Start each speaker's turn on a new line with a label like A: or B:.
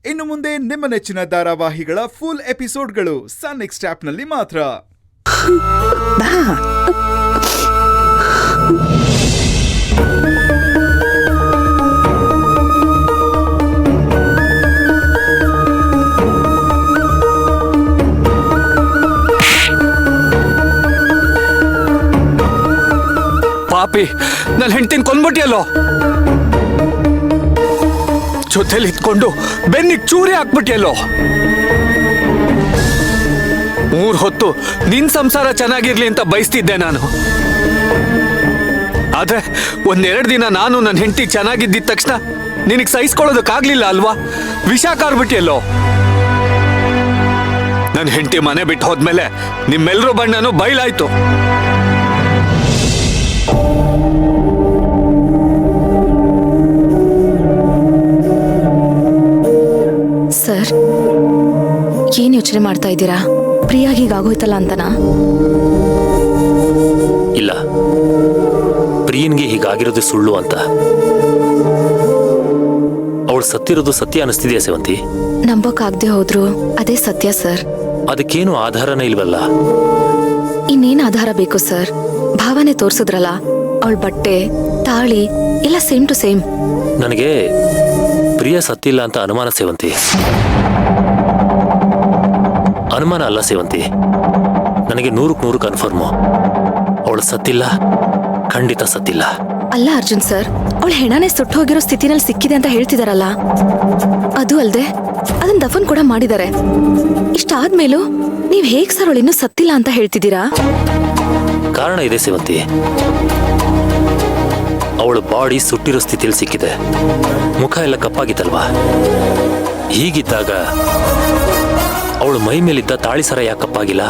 A: ಇನ್ನು ಮುಂದೆ ನಿಮ್ಮ ನೆಚ್ಚಿನ ಧಾರಾವಾಹಿಗಳ ಫುಲ್ ಎಪಿಸೋಡ್ಗಳು ಸನ್ ನೆಕ್ಸ್ಟ್ ಆಪ್ನಲ್ಲಿ ಮಾತ್ರ.
B: ಪಾಪಿ, ನನ್ನ ಹೆಂಡತಿನ ಕೊಂದ್ಬಿಟ್ಟಿಯಲ್ಲೋ. ಜೊತೆಲಿ ಇಟ್ಕೊಂಡು ಬೆನ್ನಿಗೆ ಚೂರಿ ಹಾಕ್ಬಿಟ್ಟಿಯಲ್ಲೋ. 3 ಹೊತ್ತು ನಿನ್ ಸಂಸಾರ ಚೆನ್ನಾಗಿರ್ಲಿ ಅಂತ ಬಯಸ್ತಿದ್ದೆ ನಾನು. ಆದ್ರೆ 1-2 ದಿನ ನಾನು ನನ್ನ ಹೆಂಡತಿ ಚೆನ್ನಾಗಿದ್ದಿದ ತಕ್ಷಣ ನಿನಗೆ ಸಹಿಸ್ಕೊಳ್ಳೋದಕ್ಕಾಗ್ಲಿಲ್ಲ ಅಲ್ವಾ? ವಿಷ ಕಾರ್ಬಿಟ್ಟಿಯಲ್ಲೋ. ನನ್ನ ಹೆಂಡತಿ ಮನೆ ಬಿಟ್ಟು ಹೋದ್ಮೇಲೆ ನಿಮ್ಮೆಲ್ಲರೂ ಬಣ್ಣನೂ ಬಯಲಾಯ್ತು.
C: ಸರ್, ಏನ್ ಯೋಚನೆ ಮಾಡ್ತಾ ಇದ್ದೀರಾ? ಪ್ರಿಯಾ ಹೀಗಾಗೋಯ್ತಲ್ಲ ಅಂತನಾ?
D: ಇಲ್ಲ, ಪ್ರಿಯನ್ಗೆ ಹೀಗಾಗಿರೋದು ಸುಳ್ಳು ಅಂತ. ಅವಳು ಸತ್ತಿರೋದು ಸತ್ಯ ಅನಿಸ್ತಿದೆಯಾ ಸೇವಂತಿ?
C: ನಂಬೋಕಾಗ್ದೆ ಹೋದ್ರು ಅದೇ ಸತ್ಯ ಸರ್.
D: ಅದಕ್ಕೇನು ಆಧಾರನೇ ಇಲ್ವಲ್ಲ?
C: ಇನ್ನೇನ್ ಆಧಾರ ಬೇಕು ಸರ್? ಭಾವನೆ ತೋರ್ಸಿದ್ರಲ್ಲ, ಅವಳ ಬಟ್ಟೆ ತಾಳಿ ಎಲ್ಲ ಸೇಮ್ ಟು ಸೇಮ್.
D: ನನಗೆ ಪ್ರಿಯ ಸತ್ತಿಲ್ಲ ಅಂತ ಅನುಮಾನ ಸೇವಂತಿ. ಅನುಮಾನ ಅಲ್ಲ ಸೇವಂತಿ, ನನಗೆ 100% ಕನ್ಫರ್ಮು. ಅವಳು ಸತ್ತಿಲ್ಲ, ಖಂಡಿತ ಸತ್ತಿಲ್ಲ.
C: ಅಲ್ಲ ಅರ್ಜುನ್ ಸರ್, ಅವಳ ಹೆಣನೇ ಸುಟ್ಟು ಹೋಗಿರೋ ಸ್ಥಿತಿನಲ್ಲಿ ಸಿಕ್ಕಿದೆ ಅಂತ ಹೇಳ್ತಿದಾರಲ್ಲ. ಅದು ಅಲ್ದೆ ಅದನ್ನ ದಫನ್ ಕೂಡ ಮಾಡಿದ್ದಾರೆ. ಇಷ್ಟಾದ್ಮೇಲೂ ನೀವ್ ಹೇಗ್ ಸರ್ ಅವಳು ಇನ್ನೂ ಸತ್ತಿಲ್ಲ ಅಂತ ಹೇಳ್ತಿದ್ದೀರಾ?
D: ಕಾರಣ ಇದೆ ಸೇವಂತಿ. ಅವಳ ಬಾಡಿ ಸುಟ್ಟಿರೋ ಸ್ಥಿತಿಯಲ್ಲಿ ಸಿಕ್ಕಿದೆ. ಮುಖ ಎಲ್ಲ ಕಪ್ಪಾಗಿತ್ತಲ್ವಾ? ಹೀಗಿದ್ದಾಗ ಅವಳು ಮೈ ಮೇಲಿದ್ದ ತಾಳಿ ಸರ ಯಾಕೆ ಕಪ್ಪಾಗಿಲ್ಲ?